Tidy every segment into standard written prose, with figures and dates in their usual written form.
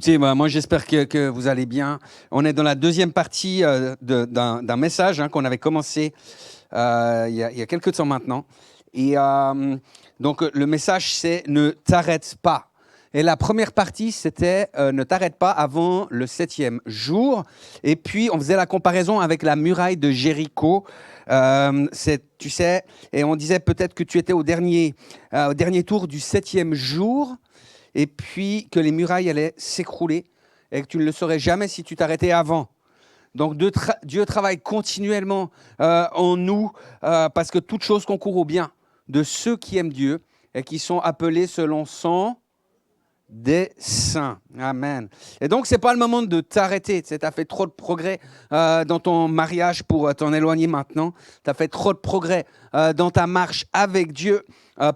Écoutez, moi j'espère que vous allez bien. On est dans la deuxième partie d'un message qu'on avait commencé il y a quelques temps maintenant. Et donc le message c'est « Ne t'arrête pas ». Et la première partie, c'était ne t'arrête pas avant le 7e jour. Et puis, on faisait la comparaison avec la muraille de Jéricho. Tu sais, et on disait peut-être que tu étais au dernier tour du 7e jour, et puis que les murailles allaient s'écrouler, et que tu ne le saurais jamais si tu t'arrêtais avant. Donc Dieu travaille continuellement en nous, parce que toute chose concourt au bien de ceux qui aiment Dieu et qui sont appelés selon son des saints. Amen. Et donc, ce n'est pas le moment de t'arrêter. Tu as fait trop de progrès dans ton mariage pour t'en éloigner maintenant. Tu as fait trop de progrès dans ta marche avec Dieu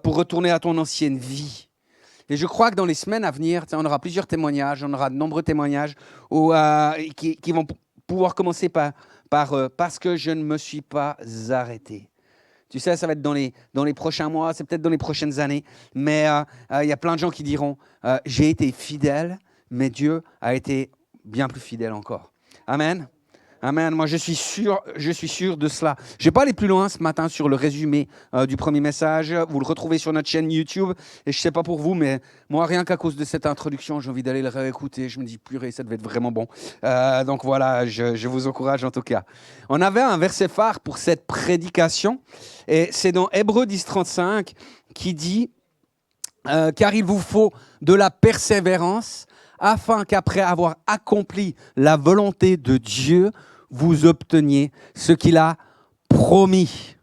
pour retourner à ton ancienne vie. Et je crois que dans les semaines à venir, on aura plusieurs témoignages, on aura de nombreux témoignages qui vont pouvoir commencer par parce que je ne me suis pas arrêté. Tu sais, ça va être dans les prochains mois, c'est peut-être dans les prochaines années, mais il y a plein de gens qui diront j'ai été fidèle, mais Dieu a été bien plus fidèle encore. Amen. Amen. Moi, je suis sûr de cela. Je ne vais pas aller plus loin ce matin sur le résumé du premier message. Vous le retrouvez sur notre chaîne YouTube. Et je ne sais pas pour vous, mais moi, rien qu'à cause de cette introduction, j'ai envie d'aller le réécouter. Je me dis, purée, ça devait être vraiment bon. Donc voilà, je vous encourage en tout cas. On avait un verset phare pour cette prédication. Et c'est dans Hébreux 10:35 qui dit « Car il vous faut de la persévérance, afin qu'après avoir accompli la volonté de Dieu, vous obteniez ce qu'il a promis. »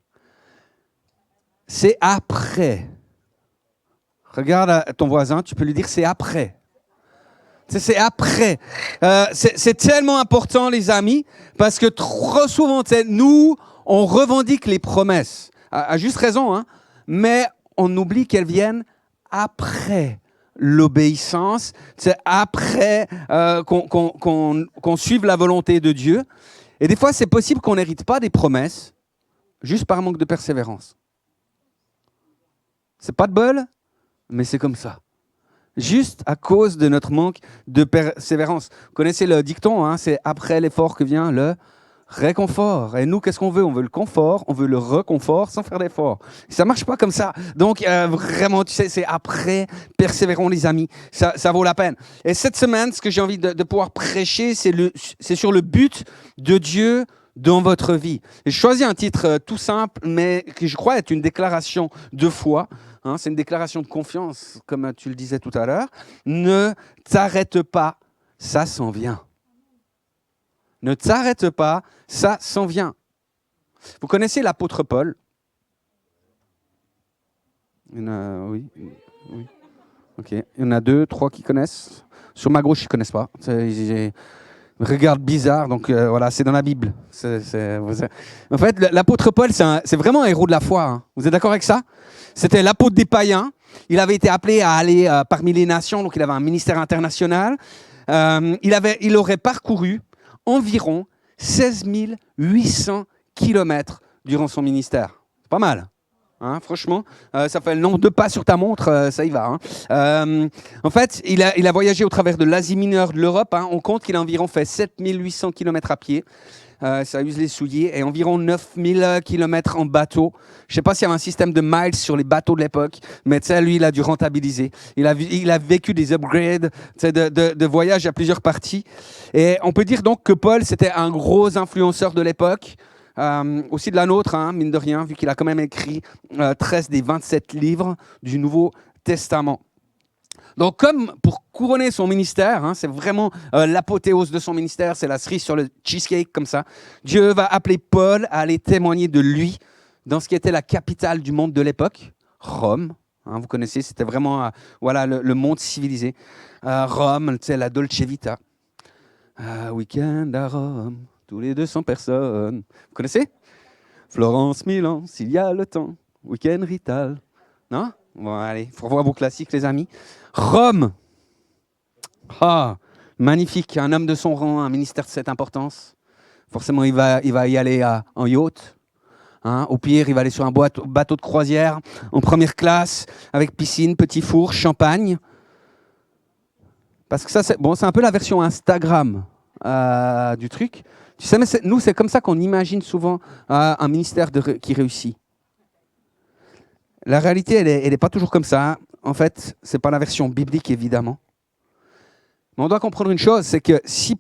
C'est après. Regarde ton voisin, tu peux lui dire c'est après. C'est après. C'est tellement important, les amis, parce que trop souvent, nous, on revendique les promesses. À juste raison, mais on oublie qu'elles viennent après l'obéissance, c'est après qu'on suive la volonté de Dieu. Et des fois, c'est possible qu'on n'hérite pas des promesses juste par manque de persévérance. C'est pas de bol, mais c'est comme ça. Juste à cause de notre manque de persévérance. Vous connaissez le dicton, c'est après l'effort que vient le réconfort. Et nous, qu'est-ce qu'on veut ? On veut le confort, on veut le reconfort sans faire d'effort. Ça ne marche pas comme ça. Donc, vraiment, tu sais, c'est après, persévérons les amis, ça vaut la peine. Et cette semaine, ce que j'ai envie de pouvoir prêcher, c'est sur le but de Dieu dans votre vie. Et je choisis un titre tout simple, mais qui je crois est une déclaration de foi. C'est une déclaration de confiance, comme tu le disais tout à l'heure. Ne t'arrête pas, ça s'en vient. Ne t'arrête pas, ça s'en vient. Vous connaissez l'apôtre Paul ? Oui. Ok. Il y en a 2, 3 qui connaissent. Sur ma gauche, ils ne connaissent pas. Regarde bizarre, donc voilà, c'est dans la Bible. En fait, l'apôtre Paul, c'est vraiment un héros de la foi. Vous êtes d'accord avec ça ? C'était l'apôtre des païens. Il avait été appelé à aller parmi les nations, donc il avait un ministère international. Il aurait parcouru environ 16 800 kilomètres durant son ministère. C'est pas mal. Franchement, ça fait le nombre de pas sur ta montre, ça y va. En fait, il a voyagé au travers de l'Asie mineure, de l'Europe. On compte qu'il a environ fait 7 800 km à pied. Ça use les souliers. Et environ 9 000 km en bateau. Je ne sais pas s'il y avait un système de miles sur les bateaux de l'époque, mais lui, il a dû rentabiliser. Il a vécu des upgrades de voyages à plusieurs parties. Et on peut dire donc que Paul, c'était un gros influenceur de l'époque. Aussi de la nôtre, mine de rien, vu qu'il a quand même écrit 13 des 27 livres du Nouveau Testament. Donc, comme pour couronner son ministère, c'est vraiment l'apothéose de son ministère, c'est la cerise sur le cheesecake, comme ça. Dieu va appeler Paul à aller témoigner de lui dans ce qui était la capitale du monde de l'époque, Rome. Vous connaissez, c'était vraiment le monde civilisé. Rome, la Dolce Vita. Week-end à Rome. Tous les 200 personnes. Vous connaissez ? Florence, Milan, s'il y a le temps. Week-end Rital. Non ? Bon, allez, il faut revoir vos classiques, les amis. Rome. Magnifique. Un homme de son rang, un ministère de cette importance. Forcément, il va y aller en yacht. Au pire, il va aller sur un bateau de croisière en première classe, avec piscine, petit four, champagne. Parce que ça, c'est bon, c'est un peu la version Instagram du truc. Tu sais, mais nous, c'est comme ça qu'on imagine souvent un ministère qui réussit. La réalité, elle est pas toujours comme ça. En fait, c'est pas la version biblique, évidemment. Mais on doit comprendre une chose, c'est que si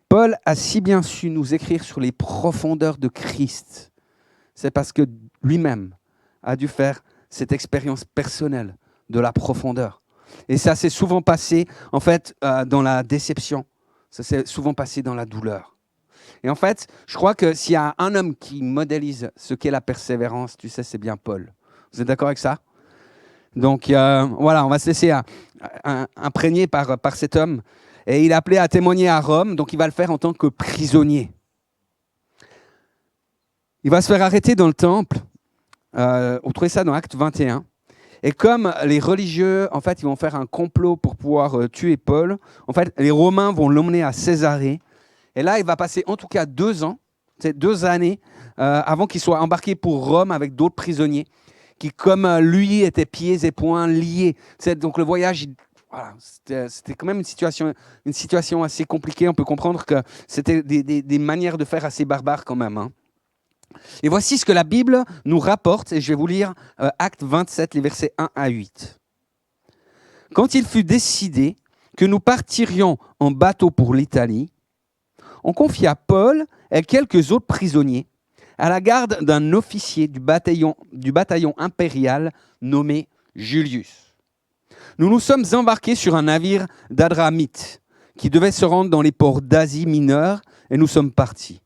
Paul a si bien su nous écrire sur les profondeurs de Christ, c'est parce que lui-même a dû faire cette expérience personnelle de la profondeur. Et ça s'est souvent passé, en fait, dans la déception. Ça s'est souvent passé dans la douleur. Et en fait, je crois que s'il y a un homme qui modélise ce qu'est la persévérance, tu sais, c'est bien Paul. Vous êtes d'accord avec ça? Donc, voilà, on va se laisser imprégner par cet homme. Et il est appelé à témoigner à Rome, donc il va le faire en tant que prisonnier. Il va se faire arrêter dans le temple. Vous trouvez ça dans Acte 21. Et comme les religieux, en fait, ils vont faire un complot pour pouvoir tuer Paul, en fait, les Romains vont l'emmener à Césarée. Et là, il va passer en tout cas 2 ans, 2 années, avant qu'il soit embarqué pour Rome avec d'autres prisonniers qui, comme lui, étaient pieds et poings liés. Donc le voyage, voilà, c'était quand même une situation assez compliquée. On peut comprendre que c'était des manières de faire assez barbares quand même. Hein. Et voici ce que la Bible nous rapporte, et je vais vous lire Acte 27, les versets 1 à 8. Quand il fut décidé que nous partirions en bateau pour l'Italie, on confia Paul et quelques autres prisonniers à la garde d'un officier du bataillon impérial nommé Julius. Nous nous sommes embarqués sur un navire d'Adramite qui devait se rendre dans les ports d'Asie mineure et nous sommes partis.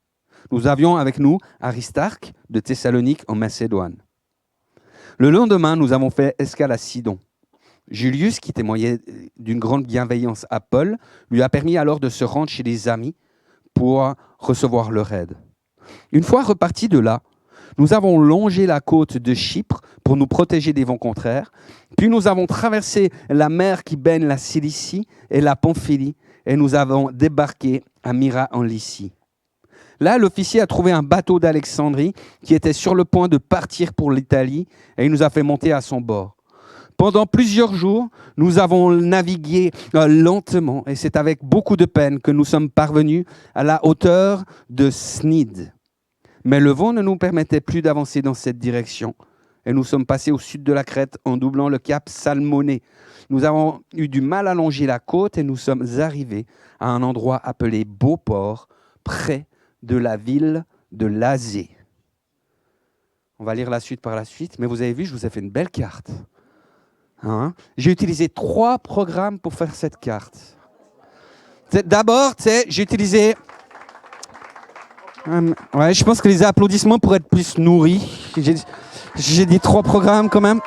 Nous avions avec nous Aristarque de Thessalonique en Macédoine. Le lendemain, nous avons fait escale à Sidon. Julius, qui témoignait d'une grande bienveillance à Paul, lui a permis alors de se rendre chez des amis pour recevoir leur aide. Une fois repartis de là, nous avons longé la côte de Chypre pour nous protéger des vents contraires, puis nous avons traversé la mer qui baigne la Cilicie et la Pamphylie, et nous avons débarqué à Myra en Lycie. Là, l'officier a trouvé un bateau d'Alexandrie qui était sur le point de partir pour l'Italie, et il nous a fait monter à son bord. Pendant plusieurs jours, nous avons navigué lentement, et c'est avec beaucoup de peine que nous sommes parvenus à la hauteur de Snide. Mais le vent ne nous permettait plus d'avancer dans cette direction, et nous sommes passés au sud de la Crète en doublant le cap Salmoné. Nous avons eu du mal à longer la côte, et nous sommes arrivés à un endroit appelé Beauport, près de la ville de Lasée. On va lire la suite par la suite, mais vous avez vu, je vous ai fait une belle carte. Hein? J'ai utilisé 3 programmes pour faire cette carte. D'abord, j'ai utilisé... ouais, je pense que les applaudissements pourraient être plus nourris. J'ai dit 3 programmes quand même.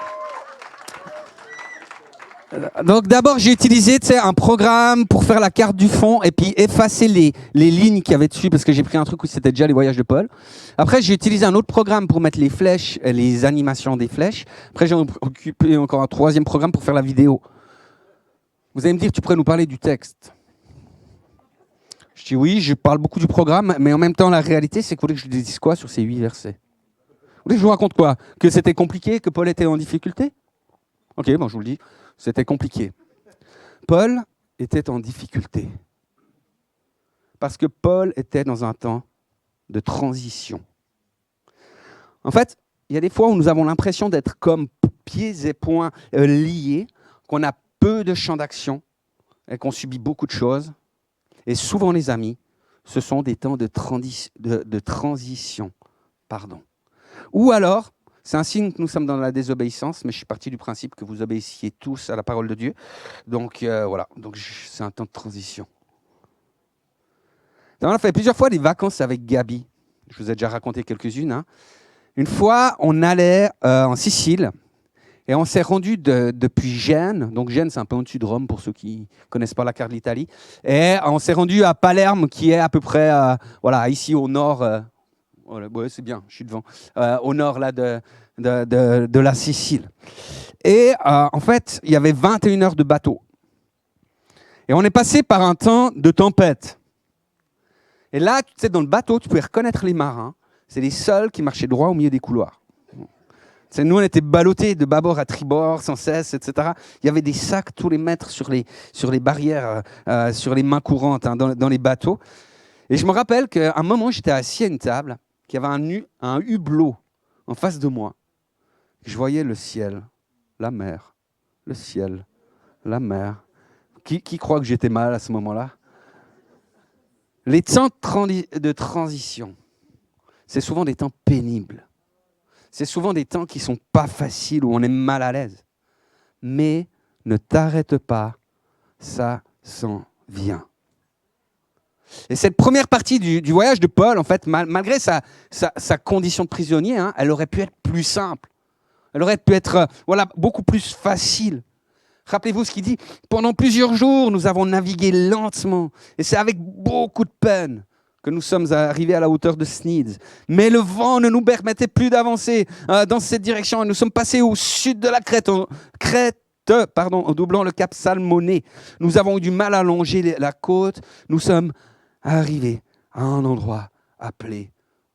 Donc d'abord, j'ai utilisé un programme pour faire la carte du fond et puis effacer les lignes qu'il y avait dessus parce que j'ai pris un truc où c'était déjà les voyages de Paul. Après, j'ai utilisé un autre programme pour mettre les flèches, les animations des flèches. Après, j'ai occupé encore un 3e programme pour faire la vidéo. Vous allez me dire, tu pourrais nous parler du texte. Je dis oui, je parle beaucoup du programme, mais en même temps, la réalité, c'est que vous voulez que je vous dise quoi sur ces 8 versets? Vous voulez que je vous raconte quoi? Que c'était compliqué, que Paul était en difficulté? Ok, bon, je vous le dis. C'était compliqué. Paul était en difficulté. Parce que Paul était dans un temps de transition. En fait, il y a des fois où nous avons l'impression d'être comme pieds et poings liés, qu'on a peu de champ d'action et qu'on subit beaucoup de choses. Et souvent, les amis, ce sont des temps de transition. Ou alors, c'est un signe que nous sommes dans la désobéissance, mais je suis parti du principe que vous obéissiez tous à la parole de Dieu. Donc voilà, donc c'est un temps de transition. On a fait plusieurs fois des vacances avec Gabi. Je vous ai déjà raconté quelques-unes. Hein. Une fois, on allait en Sicile et on s'est rendu depuis Gênes. Donc Gênes, c'est un peu au-dessus de Rome pour ceux qui ne connaissent pas la carte de l'Italie. Et on s'est rendu à Palerme, qui est à peu près voilà, ici au nord. Voilà, ouais, c'est bien, je suis devant. Au nord là, de la Sicile. Et en fait, il y avait 21 heures de bateau. Et on est passé par un temps de tempête. Et là, tu sais, dans le bateau, tu pouvais reconnaître les marins. C'est les seuls qui marchaient droit au milieu des couloirs. Nous, on était ballottés de bâbord à tribord sans cesse, etc. Il y avait des sacs tous les mètres sur les barrières, sur les mains courantes, hein, dans les bateaux. Et je me rappelle qu'à un moment, j'étais assis à une table, qu'il y avait un hublot en face de moi. Je voyais le ciel, la mer, le ciel, la mer. Qui croit que j'étais mal à ce moment-là? Les temps de transition, c'est souvent des temps pénibles. C'est souvent des temps qui ne sont pas faciles, où on est mal à l'aise. Mais ne t'arrête pas, ça s'en vient. Et cette première partie du voyage de Paul, en fait, malgré sa condition de prisonnier, hein, elle aurait pu être plus simple. Elle aurait pu être beaucoup plus facile. Rappelez-vous ce qu'il dit. Pendant plusieurs jours, nous avons navigué lentement. Et c'est avec beaucoup de peine que nous sommes arrivés à la hauteur de Snides. Mais le vent ne nous permettait plus d'avancer dans cette direction. Et nous sommes passés au sud de la Crète, en doublant le cap Salmoné. Nous avons eu du mal à longer la côte. Nous sommes arrivés à un endroit appelé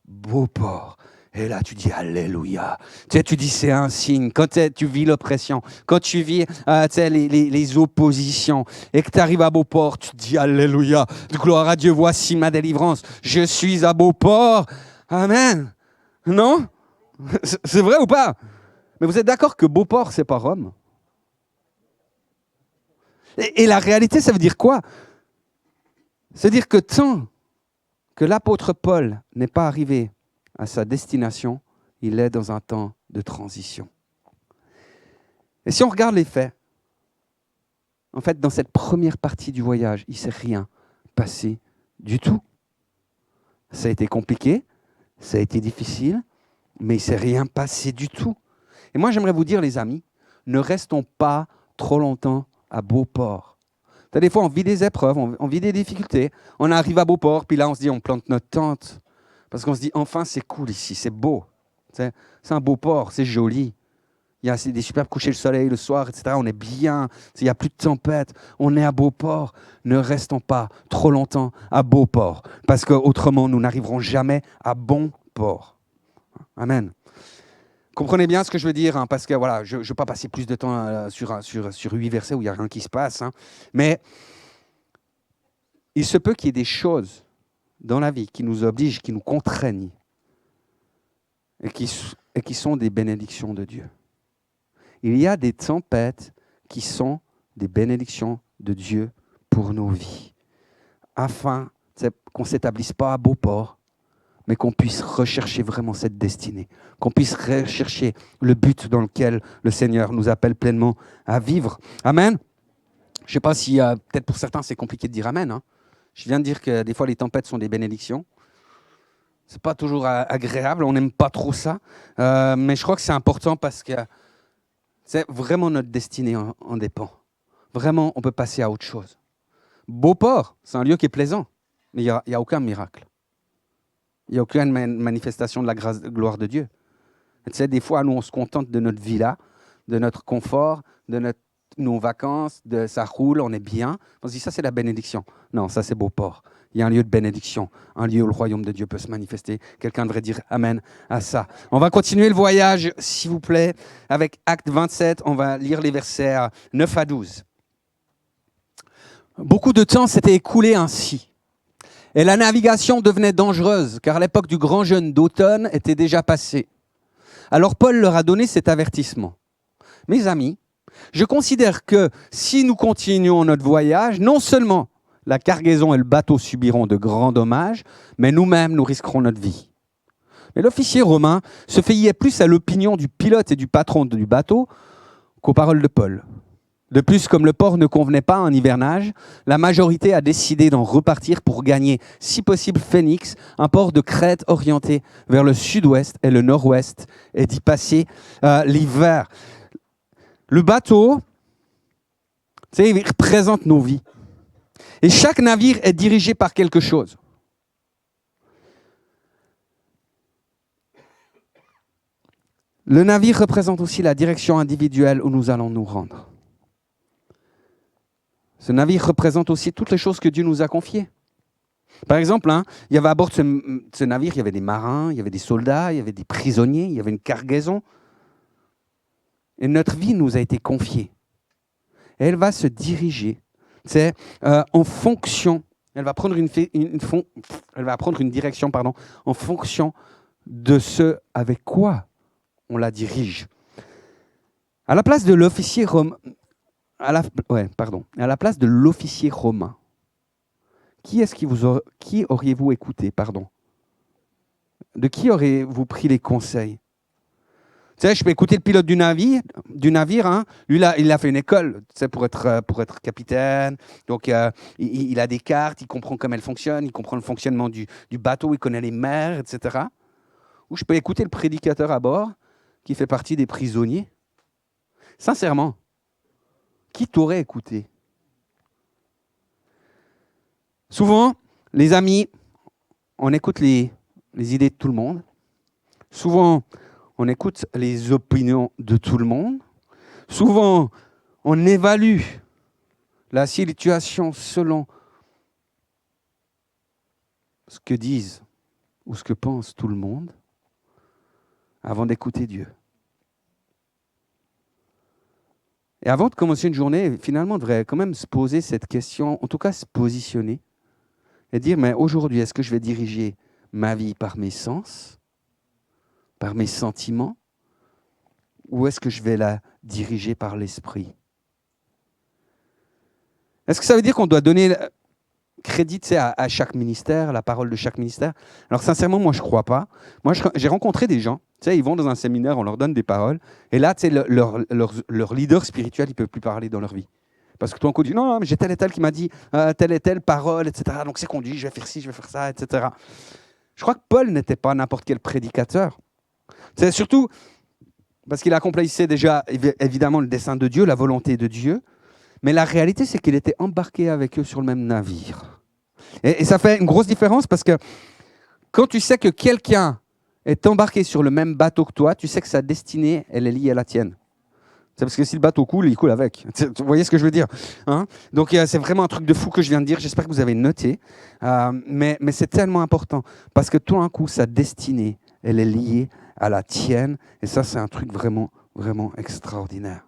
Beauport. Et là, tu dis Alléluia. Tu dis c'est un signe. Quand tu vis l'oppression, quand tu vis les oppositions et que tu arrives à Beauport, tu dis Alléluia. Gloire à Dieu, voici ma délivrance. Je suis à Beauport. Amen. Non? C'est vrai ou pas? Mais vous êtes d'accord que Beauport, c'est pas Rome? Et la réalité, ça veut dire quoi? C'est-à-dire que tant que l'apôtre Paul n'est pas arrivé à sa destination, il est dans un temps de transition. Et si on regarde les faits, en fait, dans cette première partie du voyage, il ne s'est rien passé du tout. Ça a été compliqué, ça a été difficile, mais il ne s'est rien passé du tout. Et moi, j'aimerais vous dire, les amis, ne restons pas trop longtemps à Beauport. Des fois, on vit des épreuves, on vit des difficultés, on arrive à Beauport, puis là, on se dit, on plante notre tente. Parce qu'on se dit, enfin, c'est cool ici, c'est beau. C'est un beau port, c'est joli. Il y a des superbes couchers de soleil le soir, etc. On est bien, il n'y a plus de tempête. On est à Beauport. Ne restons pas trop longtemps à Beauport. Parce qu'autrement, nous n'arriverons jamais à bon port. Amen. Comprenez bien ce que je veux dire, hein, parce que voilà, je ne vais pas passer plus de temps sur 8 versets où il n'y a rien qui se passe. Hein, mais il se peut qu'il y ait des choses dans la vie qui nous obligent, qui nous contraignent et qui sont des bénédictions de Dieu. Il y a des tempêtes qui sont des bénédictions de Dieu pour nos vies, afin qu'on ne s'établisse pas à Beauport, mais qu'on puisse rechercher vraiment cette destinée, qu'on puisse rechercher le but dans lequel le Seigneur nous appelle pleinement à vivre. Amen. Je ne sais pas si, peut-être pour certains, c'est compliqué de dire Amen. Hein. Je viens de dire que des fois, les tempêtes sont des bénédictions. Ce n'est pas toujours agréable, on n'aime pas trop ça. Mais je crois que c'est important parce que c'est vraiment notre destinée en dépend. Vraiment, on peut passer à autre chose. Beauport, c'est un lieu qui est plaisant, mais il n'y a aucun miracle. Il n'y a aucune manifestation de la grâce, de gloire de Dieu. Et tu sais, des fois, nous, on se contente de notre villa, de notre confort, de nos vacances, de ça roule, on est bien. On se dit, ça, c'est la bénédiction. Non, ça, c'est Beauport. Il y a un lieu de bénédiction, un lieu où le royaume de Dieu peut se manifester. Quelqu'un devrait dire Amen à ça. On va continuer le voyage, s'il vous plaît, avec Acte 27. On va lire les versets 9 à 12. Beaucoup de temps s'était écoulé ainsi. Et la navigation devenait dangereuse, car l'époque du grand jeûne d'automne était déjà passée. Alors Paul leur a donné cet avertissement. Mes amis, je considère que si nous continuons notre voyage, non seulement la cargaison et le bateau subiront de grands dommages, mais nous-mêmes, nous risquerons notre vie. Mais l'officier romain se fiait plus à l'opinion du pilote et du patron du bateau qu'aux paroles de Paul. De plus, comme le port ne convenait pas en hivernage, la majorité a décidé d'en repartir pour gagner, si possible, Phénix, un port de Crète orienté vers le sud-ouest et le nord-ouest, et d'y passer l'hiver. Le bateau, il représente nos vies. Et chaque navire est dirigé par quelque chose. Le navire représente aussi la direction individuelle où nous allons nous rendre. Ce navire représente aussi toutes les choses que Dieu nous a confiées. Par exemple, il y avait à bord de ce navire, il y avait des marins, il y avait des soldats, il y avait des prisonniers, il y avait une cargaison. Et notre vie nous a été confiée. Et elle va se diriger, en fonction, elle va prendre une direction, en fonction de ce avec quoi on la dirige. À la place de l'officier romain, à la place de l'officier romain, qui auriez-vous écouté, De qui auriez-vous pris les conseils? Tu sais, je peux écouter le pilote du navire. Hein. Lui, là, il a fait une école, tu sais, pour être capitaine. Donc, il a des cartes, il comprend comment elles fonctionnent, il comprend le fonctionnement du bateau, il connaît les mers, etc. Ou je peux écouter le prédicateur à bord, qui fait partie des prisonniers. Sincèrement, qui t'aurait écouté? Souvent, les amis, on écoute les idées de tout le monde. Souvent, on écoute les opinions de tout le monde. Souvent, on évalue la situation selon ce que disent ou ce que pense tout le monde avant d'écouter Dieu. Et avant de commencer une journée, finalement, on devrait quand même se poser cette question, en tout cas se positionner et dire, mais aujourd'hui, est-ce que je vais diriger ma vie par mes sens, par mes sentiments, ou est-ce que je vais la diriger par l'esprit? Est-ce que ça veut dire qu'on doit donner crédit à chaque ministère, la parole de chaque ministère? Alors sincèrement, moi je ne crois pas. Moi j'ai rencontré des gens, ils vont dans un séminaire, on leur donne des paroles, et là leur leader spirituel, il ne peut plus parler dans leur vie. Parce que tout d'un coup, on dit non, mais j'ai tel et tel qui m'a dit telle et telle parole, etc. Donc c'est conduit, je vais faire ci, je vais faire ça, etc. Je crois que Paul n'était pas n'importe quel prédicateur. C'est surtout parce qu'il accomplissait déjà évidemment le dessein de Dieu, la volonté de Dieu. Mais la réalité, c'est qu'il était embarqué avec eux sur le même navire. Et ça fait une grosse différence parce que quand tu sais que quelqu'un est embarqué sur le même bateau que toi, tu sais que sa destinée, elle est liée à la tienne. C'est parce que si le bateau coule, il coule avec. Vous voyez ce que je veux dire, hein? Donc c'est vraiment un truc de fou que je viens de dire. J'espère que vous avez noté. Mais c'est tellement important parce que tout d'un coup, sa destinée, elle est liée à la tienne. Et ça, c'est un truc vraiment, vraiment extraordinaire.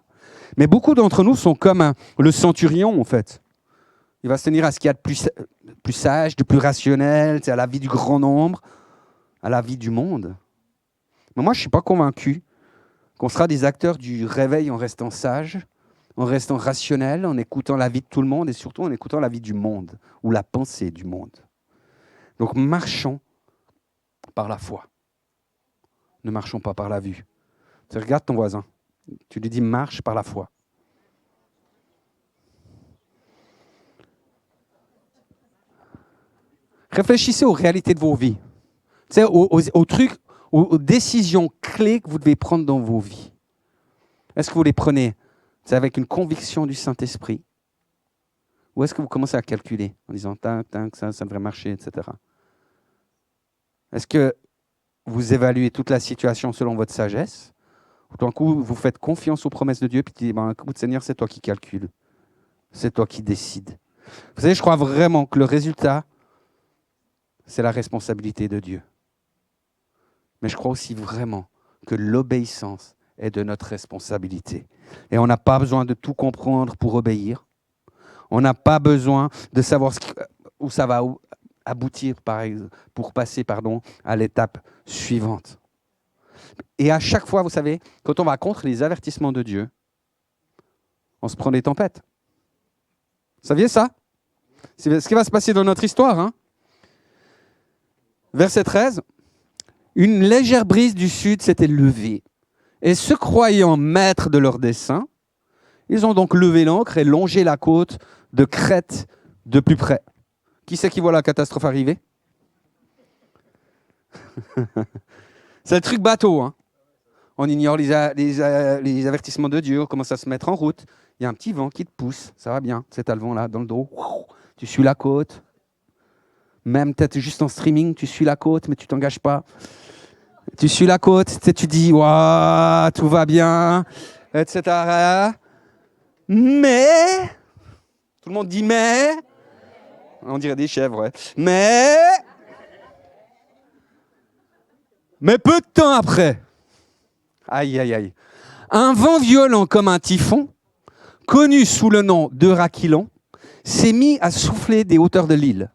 Mais beaucoup d'entre nous sont comme le centurion, en fait. Il va se tenir à ce qu'il y a de plus sage, de plus rationnel, à la vie du grand nombre, à la vie du monde. Mais moi, je ne suis pas convaincu qu'on sera des acteurs du réveil en restant sage, en restant rationnel, en écoutant la vie de tout le monde et surtout en écoutant la vie du monde ou la pensée du monde. Donc, marchons par la foi. Ne marchons pas par la vue. Tu regardes ton voisin. Tu lui dis, marche par la foi. Réfléchissez aux réalités de vos vies. Aux trucs, aux décisions clés que vous devez prendre dans vos vies. Est-ce que vous les prenez avec une conviction du Saint-Esprit? Ou est-ce que vous commencez à calculer en disant, ça devrait marcher, etc. Est-ce que vous évaluez toute la situation selon votre sagesse? Ou tout d'un coup, vous faites confiance aux promesses de Dieu, puis tu dis, écoute Seigneur, c'est toi qui calcules. C'est toi qui décides. Vous savez, je crois vraiment que le résultat, c'est la responsabilité de Dieu. Mais je crois aussi vraiment que l'obéissance est de notre responsabilité. Et on n'a pas besoin de tout comprendre pour obéir. On n'a pas besoin de savoir où ça va aboutir pour passer à l'étape suivante. Et à chaque fois, vous savez, quand on va contre les avertissements de Dieu, on se prend des tempêtes. Vous saviez ça? C'est ce qui va se passer dans notre histoire. Hein? Verset 13. Une légère brise du sud s'était levée. Et se croyant maîtres de leur dessein, ils ont donc levé l'ancre et longé la côte de Crète de plus près. Qui c'est qui voit la catastrophe arriver? C'est le truc bateau. Hein. On ignore les avertissements de Dieu, on commence à se mettre en route. Il y a un petit vent qui te pousse, ça va bien. C'est le vent là, dans le dos. Tu suis la côte. Même peut-être juste en streaming, tu suis la côte, mais tu t'engages pas. Tu suis la côte, tu dis, waouh, tout va bien, etc. Mais, tout le monde dit mais, on dirait des chèvres, ouais. Mais peu de temps après, aïe, Un vent violent comme un typhon, connu sous le nom d'Euraquilon, s'est mis à souffler des hauteurs de l'île.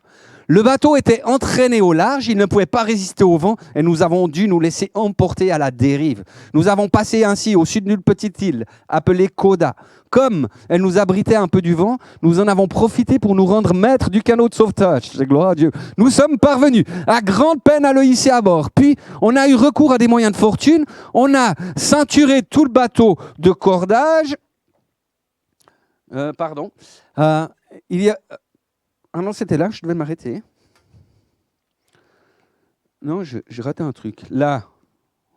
Le bateau était entraîné au large, il ne pouvait pas résister au vent et nous avons dû nous laisser emporter à la dérive. Nous avons passé ainsi au sud d'une petite île appelée Koda. Comme elle nous abritait un peu du vent, nous en avons profité pour nous rendre maîtres du canot de sauvetage. C'est gloire à Dieu. Nous sommes parvenus à grande peine à le hisser à bord. Puis on a eu recours à des moyens de fortune. On a ceinturé tout le bateau de cordage. Il y a... Ah non, c'était là que je devais m'arrêter. Non, j'ai raté un truc. Là,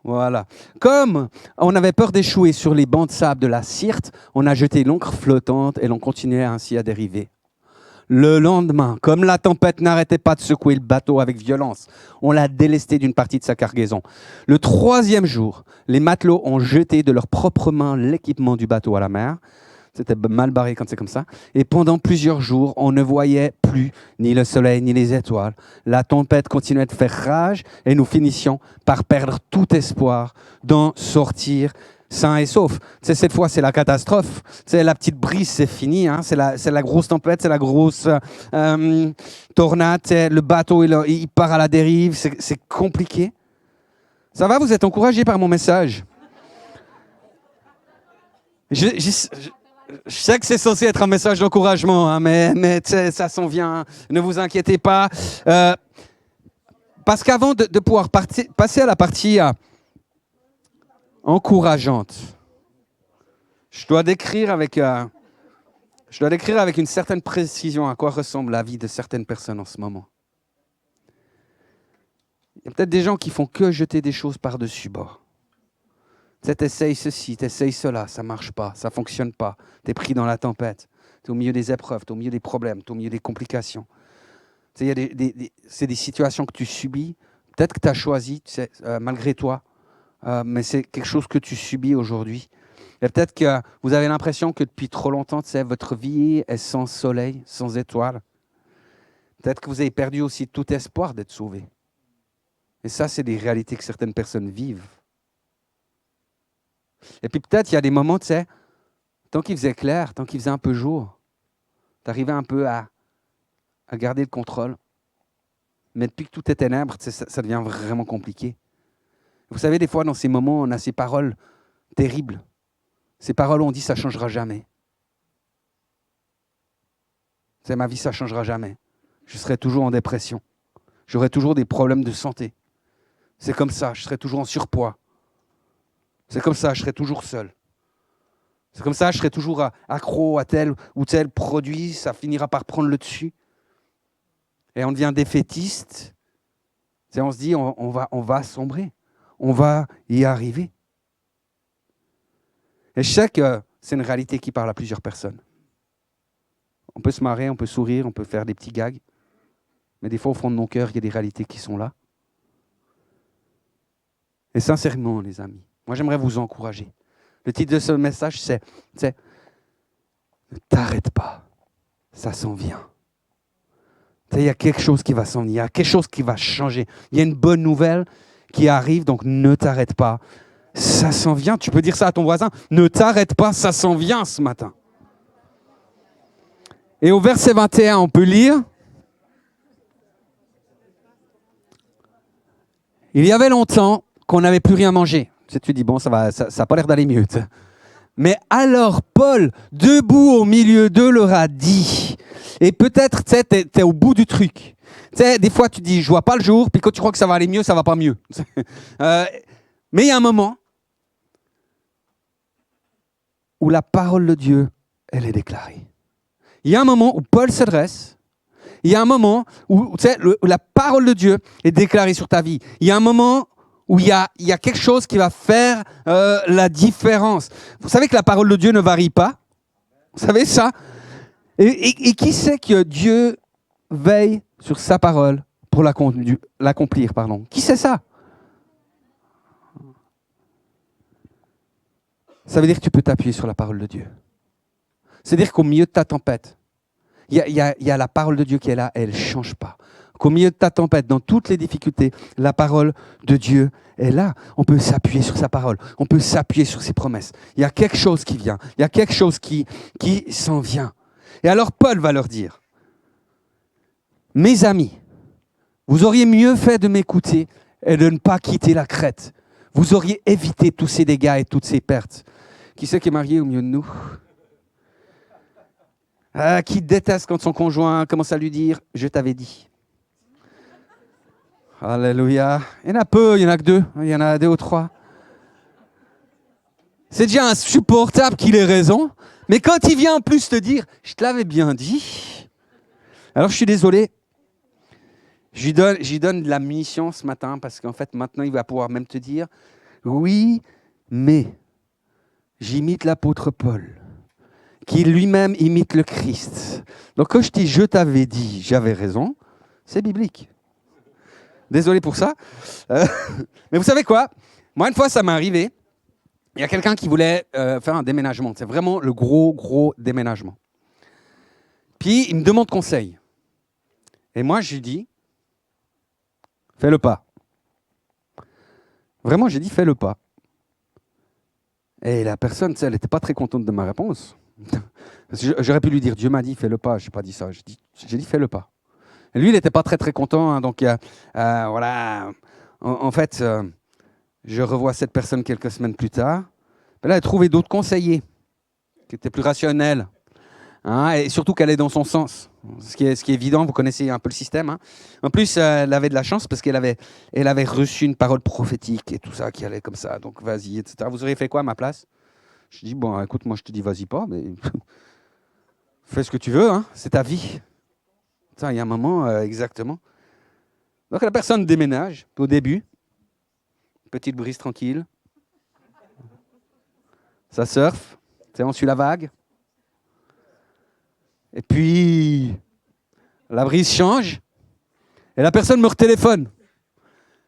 voilà. Comme on avait peur d'échouer sur les bancs de sable de la Syrte, on a jeté l'ancre flottante et l'on continuait ainsi à dériver. Le lendemain, comme la tempête n'arrêtait pas de secouer le bateau avec violence, on l'a délesté d'une partie de sa cargaison. Le 3e jour, les matelots ont jeté de leurs propres mains l'équipement du bateau à la mer. C'était mal barré quand c'est comme ça. Et pendant plusieurs jours, on ne voyait plus ni le soleil ni les étoiles. La tempête continuait de faire rage et nous finissions par perdre tout espoir d'en sortir sains et saufs. Cette fois, c'est la catastrophe. La petite brise, c'est fini. Hein. C'est la grosse tempête, c'est la grosse tornade. Le bateau, il part à la dérive. C'est compliqué. Ça va, vous êtes encouragés par mon message? Je sais que c'est censé être un message d'encouragement, hein, mais ça s'en vient. Ne vous inquiétez pas. Parce qu'avant de pouvoir passer à la partie encourageante, je dois décrire avec une certaine précision à quoi ressemble la vie de certaines personnes en ce moment. Il y a peut-être des gens qui font que jeter des choses par-dessus bord. Tu essayes ceci, tu essayes cela, ça ne marche pas, ça ne fonctionne pas. Tu es pris dans la tempête, tu es au milieu des épreuves, tu es au milieu des problèmes, tu es au milieu des complications. C'est des situations que tu subis, peut-être que tu as choisi, malgré toi, mais c'est quelque chose que tu subis aujourd'hui. Et peut-être que vous avez l'impression que depuis trop longtemps, votre vie est sans soleil, sans étoiles. Peut-être que vous avez perdu aussi tout espoir d'être sauvé. Et ça, c'est des réalités que certaines personnes vivent. Et puis peut-être il y a des moments, tant qu'il faisait clair, tant qu'il faisait un peu jour, tu arrivais un peu à garder le contrôle. Mais depuis que tout est ténèbres, ça devient vraiment compliqué. Vous savez, des fois, dans ces moments, on a ces paroles terribles. Ces paroles où on dit « ça ne changera jamais ». Ma vie, ça ne changera jamais. Je serai toujours en dépression. J'aurai toujours des problèmes de santé. C'est comme ça, je serai toujours en surpoids. C'est comme ça, je serai toujours seul. C'est comme ça, je serai toujours accro à tel ou tel produit, ça finira par prendre le dessus. Et on devient défaitiste. On se dit, on va sombrer. On va y arriver. Et je sais que c'est une réalité qui parle à plusieurs personnes. On peut se marrer, on peut sourire, on peut faire des petits gags. Mais des fois, au fond de mon cœur, il y a des réalités qui sont là. Et sincèrement, les amis, moi, j'aimerais vous encourager. Le titre de ce message, c'est « Ne t'arrête pas, ça s'en vient ». Il y a quelque chose qui va s'en venir, il y a quelque chose qui va changer. Il y a une bonne nouvelle qui arrive, donc ne t'arrête pas, ça s'en vient. Tu peux dire ça à ton voisin, ne t'arrête pas, ça s'en vient ce matin. Et au verset 21, on peut lire « Il y avait longtemps qu'on n'avait plus rien mangé. » Tu dis, bon, ça n'a pas l'air d'aller mieux. Mais alors Paul, debout au milieu d'eux, leur a dit, et peut-être tu es au bout du truc. Des fois tu dis, je vois pas le jour, puis quand tu crois que ça va aller mieux, ça va pas mieux. Mais il y a un moment où la parole de Dieu, elle est déclarée. Il y a un moment où Paul s'adresse. Il y a un moment où la parole de Dieu est déclarée sur ta vie. Il y a un moment où il y a quelque chose qui va faire la différence. Vous savez que la parole de Dieu ne varie pas. Vous savez ça? Et qui sait que Dieu veille sur sa parole pour l'accomplir, pardon? Qui sait ça? Ça veut dire que tu peux t'appuyer sur la parole de Dieu. C'est-à-dire qu'au milieu de ta tempête, il y a la parole de Dieu qui est là et elle ne change pas. qu'au milieu de ta tempête, dans toutes les difficultés, la parole de Dieu est là. On peut s'appuyer sur sa parole, on peut s'appuyer sur ses promesses. Il y a quelque chose qui vient, il y a quelque chose qui s'en vient. Et alors Paul va leur dire, mes amis, vous auriez mieux fait de m'écouter et de ne pas quitter la Crète. Vous auriez évité tous ces dégâts et toutes ces pertes. Qui c'est qui est marié au milieu de nous ? Qui déteste quand son conjoint commence à lui dire « je t'avais dit ». Alléluia. Il y en a peu, il y en a que deux. Il y en a 2 ou 3. C'est déjà insupportable qu'il ait raison. Mais quand il vient en plus te dire « je te l'avais bien dit », alors je suis désolé. Je lui donne de la munition ce matin parce qu'en fait, maintenant, il va pouvoir même te dire « oui, mais j'imite l'apôtre Paul, qui lui-même imite le Christ. » Donc quand je dis « je t'avais dit, j'avais raison », c'est biblique. Désolé pour ça. Mais vous savez quoi ? Moi, une fois, ça m'est arrivé. Il y a quelqu'un qui voulait faire un déménagement. C'est vraiment le gros déménagement. Puis, il me demande conseil. Et moi, je lui dis, fais-le pas. Vraiment, j'ai dit, fais-le pas. Et la personne, elle n'était pas très contente de ma réponse. J'aurais pu lui dire, Dieu m'a dit, fais-le pas. Je n'ai pas dit ça. J'ai dit, fais-le pas. Et lui, il n'était pas très content. Hein, donc, voilà. En fait, je revois cette personne quelques semaines plus tard. Ben là, elle a trouvé d'autres conseillers qui étaient plus rationnels. Hein, et surtout qu'elle est dans son sens. Ce qui est évident, vous connaissez un peu le système. Hein. En plus, elle avait de la chance parce qu'elle avait reçu une parole prophétique et tout ça qui allait comme ça. Donc, vas-y, etc. Vous auriez fait quoi à ma place ? Je dis, bon, écoute, moi, je te dis, vas-y pas, mais fais ce que tu veux, hein, c'est ta vie. Il y a un moment, exactement. Donc, la personne déménage au début. Petite brise tranquille. Ça surfe. On suit la vague. Et puis, la brise change. Et la personne me retéléphone.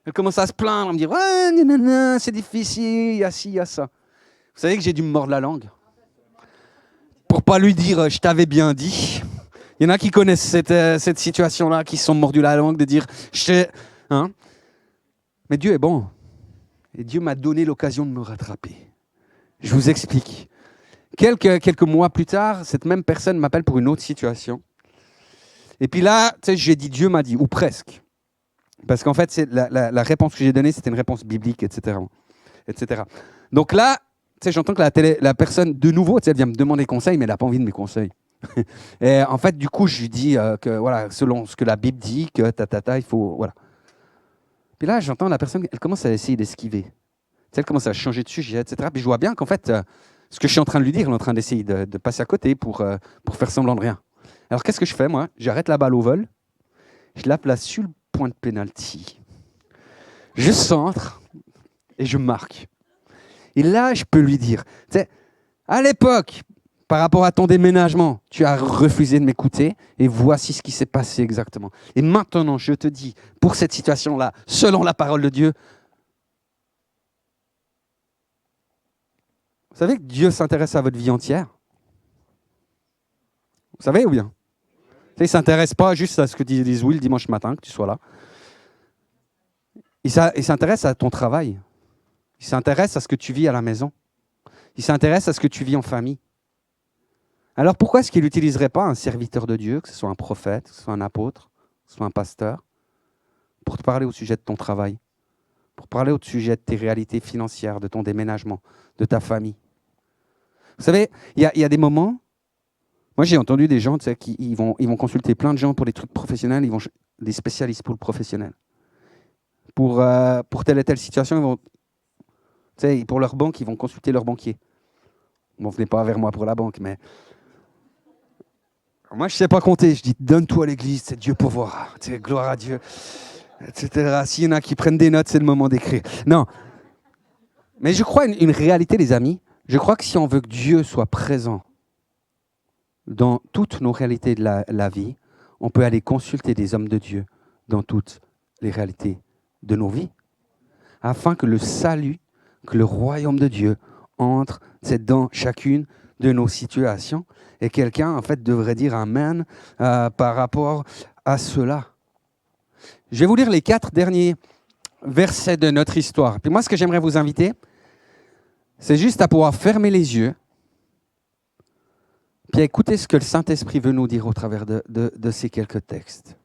Elle commence à se plaindre, à me dire « ouais, c'est difficile, il y a ci, il y a ça ». Vous savez que j'ai dû me mordre la langue pour pas lui dire « je t'avais bien dit ». Il y en a qui connaissent cette situation-là, qui se sont mordus la langue de dire « hein ». Mais Dieu est bon. Et Dieu m'a donné l'occasion de me rattraper. Je vous explique. Quelques mois plus tard, cette même personne m'appelle pour une autre situation. Et puis là, j'ai dit Dieu m'a dit, ou presque. Parce qu'en fait, la réponse que j'ai donnée, c'était une réponse biblique, etc. Donc là, j'entends que la personne, de nouveau, elle vient me demander conseil, mais elle n'a pas envie de mes conseils. Et en fait, du coup, je lui dis que, voilà, selon ce que la Bible dit, que il faut, voilà. Puis là, j'entends la personne, elle commence à essayer d'esquiver. Elle commence à changer de sujet, etc. Puis je vois bien qu'en fait, ce que je suis en train de lui dire, elle est en train d'essayer de passer à côté pour faire semblant de rien. Alors, qu'est-ce que je fais, moi ? J'arrête la balle au vol, je la place sur le point de pénalty, je centre et je marque. Et là, je peux lui dire, à l'époque, par rapport à ton déménagement, tu as refusé de m'écouter et voici ce qui s'est passé exactement. Et maintenant, je te dis, pour cette situation-là, selon la parole de Dieu, vous savez que Dieu s'intéresse à votre vie entière ? Vous savez ou bien ? Il ne s'intéresse pas juste à ce que disent oui le dimanche matin, que tu sois là. Il s'intéresse à ton travail. Il s'intéresse à ce que tu vis à la maison. Il s'intéresse à ce que tu vis en famille. Alors pourquoi est-ce qu'il n'utiliserait pas un serviteur de Dieu, que ce soit un prophète, que ce soit un apôtre, que ce soit un pasteur, pour te parler au sujet de ton travail, pour parler au sujet de tes réalités financières, de ton déménagement, de ta famille ? Vous savez, il y a des moments, moi j'ai entendu des gens qui ils vont consulter plein de gens pour des trucs professionnels, des spécialistes pour le professionnel. Pour telle et telle situation, pour leur banque, ils vont consulter leur banquier. Bon, venez pas vers moi pour la banque, mais moi je ne sais pas compter, je dis donne-toi à l'église, c'est Dieu pourvoira, gloire à Dieu, etc. S'il y en a qui prennent des notes, c'est le moment d'écrire. Non, mais je crois une réalité, les amis. Je crois que si on veut que Dieu soit présent dans toutes nos réalités de la vie, on peut aller consulter des hommes de Dieu dans toutes les réalités de nos vies, afin que le salut, que le royaume de Dieu entre dans chacune de nos situations. Et quelqu'un, en fait, devrait dire Amen par rapport à cela. Je vais vous lire les 4 derniers versets de notre histoire. Puis moi, ce que j'aimerais vous inviter, c'est juste à pouvoir fermer les yeux, puis à écouter ce que le Saint-Esprit veut nous dire au travers de ces quelques textes.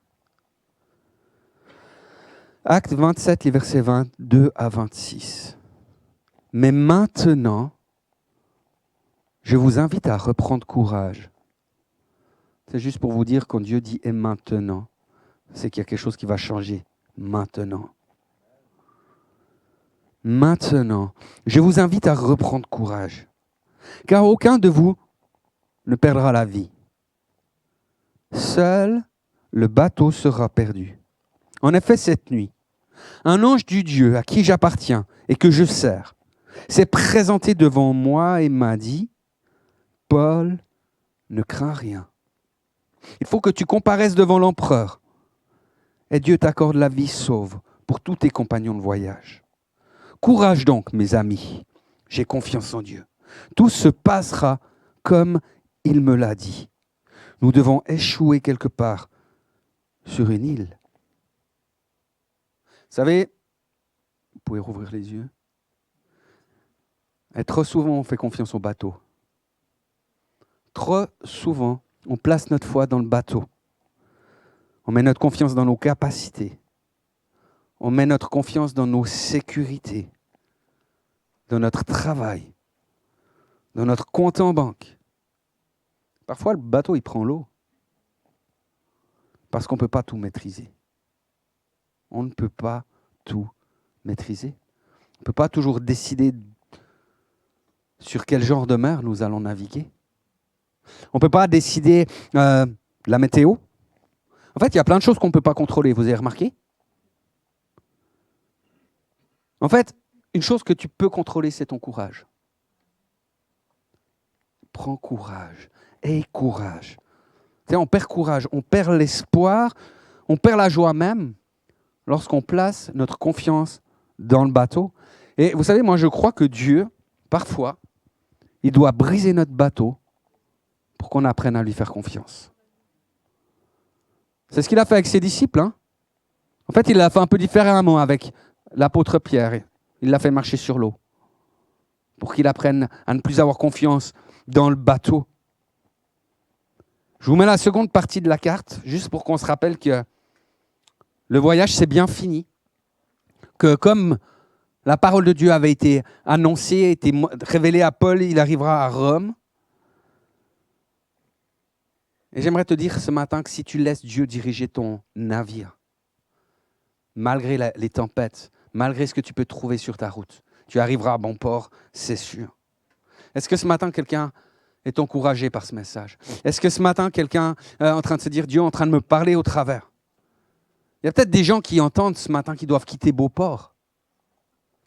Acte 27, les versets 22 à 26. Mais maintenant, je vous invite à reprendre courage. C'est juste pour vous dire, quand Dieu dit « et maintenant », c'est qu'il y a quelque chose qui va changer maintenant. Maintenant, je vous invite à reprendre courage, car aucun de vous ne perdra la vie. Seul le bateau sera perdu. En effet, cette nuit, un ange du Dieu à qui j'appartiens et que je sers s'est présenté devant moi et m'a dit « Paul, ne crains rien. Il faut que tu comparaisses devant l'empereur et Dieu t'accorde la vie sauve pour tous tes compagnons de voyage. Courage donc, mes amis, j'ai confiance en Dieu. Tout se passera comme il me l'a dit. Nous devons échouer quelque part sur une île. » Vous savez, vous pouvez rouvrir les yeux. Et trop souvent, on fait confiance au bateau. Trop souvent, on place notre foi dans le bateau. On met notre confiance dans nos capacités. On met notre confiance dans nos sécurités, dans notre travail, dans notre compte en banque. Parfois, le bateau, il prend l'eau parce qu'on ne peut pas tout maîtriser. On ne peut pas tout maîtriser. On ne peut pas toujours décider sur quel genre de mer nous allons naviguer. On ne peut pas décider la météo. En fait, il y a plein de choses qu'on ne peut pas contrôler, vous avez remarqué ? En fait, une chose que tu peux contrôler, c'est ton courage. Prends courage. Aie courage. Tu sais, on perd courage, on perd l'espoir, on perd la joie même lorsqu'on place notre confiance dans le bateau. Et vous savez, moi je crois que Dieu, parfois, il doit briser notre bateau pour qu'on apprenne à lui faire confiance. C'est ce qu'il a fait avec ses disciples. Hein. En fait, il l'a fait un peu différemment avec l'apôtre Pierre. Il l'a fait marcher sur l'eau pour qu'il apprenne à ne plus avoir confiance dans le bateau. Je vous mets la seconde partie de la carte, juste pour qu'on se rappelle que le voyage, c'est bien fini. Que comme la parole de Dieu avait été annoncée, été révélée à Paul, il arrivera à Rome. Et j'aimerais te dire ce matin que si tu laisses Dieu diriger ton navire, malgré les tempêtes, malgré ce que tu peux trouver sur ta route, tu arriveras à bon port, c'est sûr. Est-ce que ce matin, quelqu'un est encouragé par ce message? Est-ce que ce matin, quelqu'un est en train de se dire, Dieu est en train de me parler au travers? Il y a peut-être des gens qui entendent ce matin qui doivent quitter Beauport,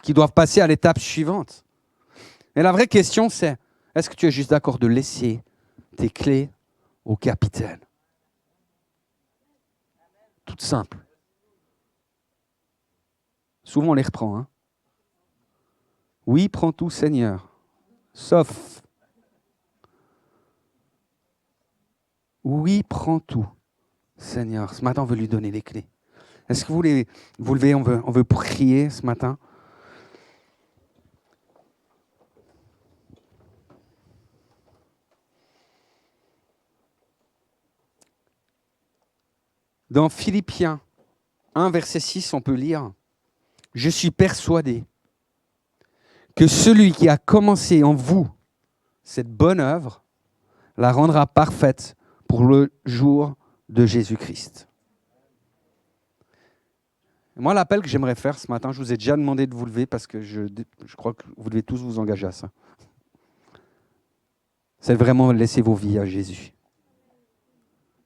qui doivent passer à l'étape suivante. Et la vraie question, c'est, est-ce que tu es juste d'accord de laisser tes clés au capitaine? Tout simple. Souvent, on les reprend. Hein? Oui, prends tout, Seigneur, sauf. Oui, prends tout, Seigneur. Ce matin, on veut lui donner les clés. Est-ce que vous voulez vous lever, on veut prier ce matin? Dans Philippiens 1, verset 6, on peut lire « Je suis persuadé que celui qui a commencé en vous cette bonne œuvre la rendra parfaite pour le jour de Jésus-Christ. » Moi, l'appel que j'aimerais faire ce matin, je vous ai déjà demandé de vous lever parce que je crois que vous devez tous vous engager à ça. C'est vraiment laisser vos vies à Jésus.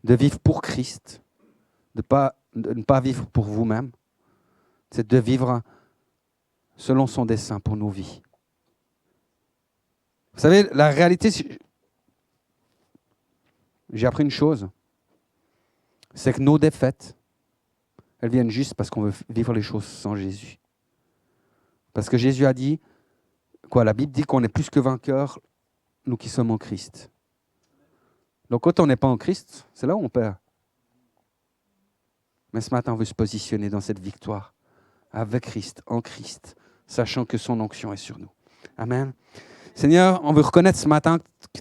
De vivre pour Christ, de ne pas vivre pour vous-même. C'est de vivre selon son dessein pour nos vies. Vous savez, la réalité, j'ai appris une chose, c'est que nos défaites, elles viennent juste parce qu'on veut vivre les choses sans Jésus. Parce que Jésus a dit, la Bible dit qu'on est plus que vainqueurs, nous qui sommes en Christ. Donc quand on n'est pas en Christ, c'est là où on perd. Mais ce matin, on veut se positionner dans cette victoire avec Christ, en Christ, sachant que son onction est sur nous. Amen. Seigneur, on veut reconnaître ce matin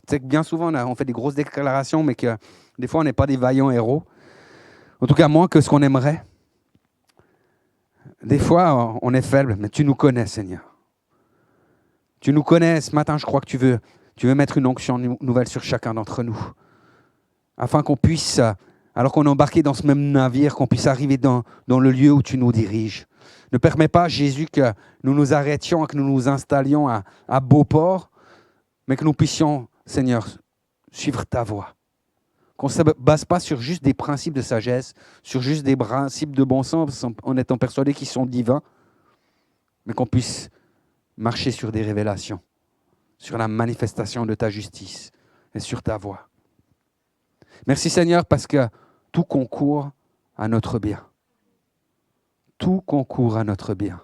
que bien souvent, on fait des grosses déclarations, mais que des fois, on n'est pas des vaillants héros. En tout cas, moins que ce qu'on aimerait. Des fois, on est faible, mais tu nous connais, Seigneur. Tu nous connais. Ce matin, je crois que tu veux mettre une onction nouvelle sur chacun d'entre nous. Afin qu'on puisse, alors qu'on est embarqué dans ce même navire, qu'on puisse arriver dans le lieu où tu nous diriges. Ne permets pas, Jésus, que nous nous arrêtions, que nous nous installions à Beauport, mais que nous puissions, Seigneur, suivre ta voie. Qu'on ne se base pas sur juste des principes de sagesse, sur juste des principes de bon sens, en étant persuadés qu'ils sont divins, mais qu'on puisse marcher sur des révélations, sur la manifestation de ta justice et sur ta voie. Merci Seigneur parce que tout concourt à notre bien. Tout concourt à notre bien.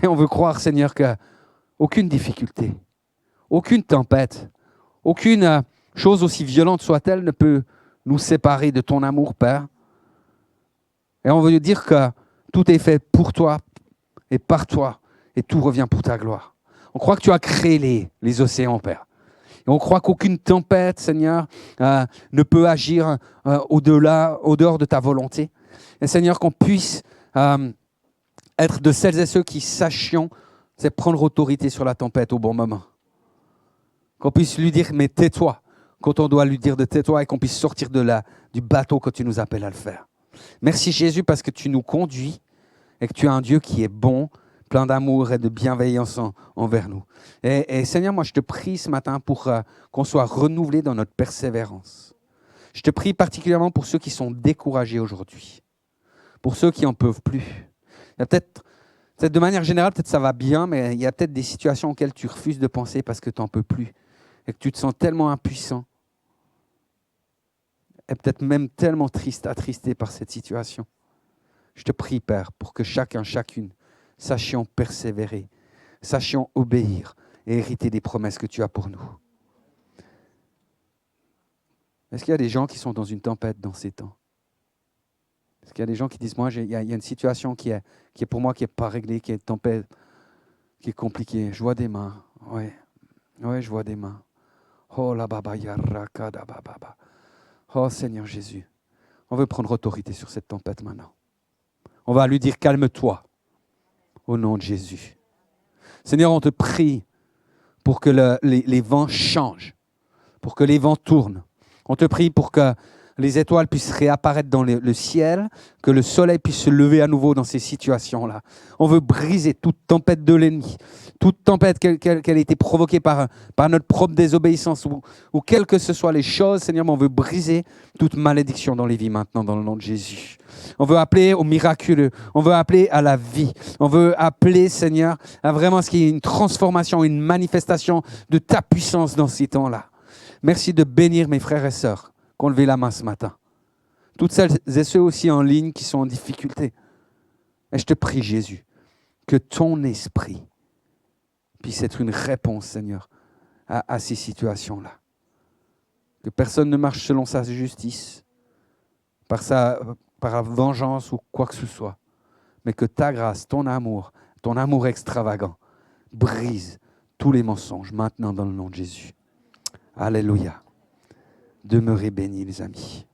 Et on veut croire Seigneur qu'aucune difficulté, aucune tempête, aucune chose aussi violente soit-elle ne peut nous séparer de ton amour, Père. Et on veut dire que tout est fait pour toi et par toi, et tout revient pour ta gloire. On croit que tu as créé les océans, Père. Et on croit qu'aucune tempête, Seigneur, ne peut agir au-dehors de ta volonté. Et Seigneur, qu'on puisse être de celles et ceux qui sachions prendre autorité sur la tempête au bon moment. Qu'on puisse lui dire, mais tais-toi, quand on doit lui dire de tais-toi, et qu'on puisse sortir du bateau quand tu nous appelles à le faire. Merci Jésus parce que tu nous conduis et que tu es un Dieu qui est bon, plein d'amour et de bienveillance envers nous. Et Seigneur, moi je te prie ce matin pour qu'on soit renouvelé dans notre persévérance. Je te prie particulièrement pour ceux qui sont découragés aujourd'hui, pour ceux qui n'en peuvent plus. Il y a peut-être de manière générale, peut-être ça va bien, mais il y a peut-être des situations auxquelles tu refuses de penser parce que tu n'en peux plus et que tu te sens tellement impuissant et peut-être même tellement triste, attristé par cette situation. Je te prie, Père, pour que chacun, chacune, sachions persévérer, sachions obéir et hériter des promesses que tu as pour nous. Est-ce qu'il y a des gens qui sont dans une tempête dans ces temps? Est-ce qu'il y a des gens qui disent, moi, il y a une situation qui est pour moi, qui n'est pas réglée, qui est une tempête, qui est compliquée. Je vois des mains. Oui, je vois des mains. Oh, la baba yaraka da baba. Oh, Seigneur Jésus, on veut prendre autorité sur cette tempête maintenant. On va lui dire, calme-toi, au nom de Jésus. Seigneur, on te prie pour que les vents changent, pour que les vents tournent. On te prie pour que les étoiles puissent réapparaître dans le ciel, que le soleil puisse se lever à nouveau dans ces situations-là. On veut briser toute tempête de l'ennemi, toute tempête qu'elle ait été provoquée par notre propre désobéissance ou quelles que ce soit les choses, Seigneur, mais on veut briser toute malédiction dans les vies maintenant, dans le nom de Jésus. On veut appeler au miraculeux, on veut appeler à la vie, on veut appeler, Seigneur, à vraiment ce qui est une transformation, une manifestation de ta puissance dans ces temps-là. Merci de bénir mes frères et sœurs qui ont levé la main ce matin. Toutes celles et ceux aussi en ligne qui sont en difficulté. Et je te prie, Jésus, que ton esprit puisse être une réponse, Seigneur, à ces situations-là. Que personne ne marche selon sa justice, par la vengeance ou quoi que ce soit, mais que ta grâce, ton amour extravagant, brise tous les mensonges maintenant dans le nom de Jésus. Alléluia. Demeurez bénis, les amis.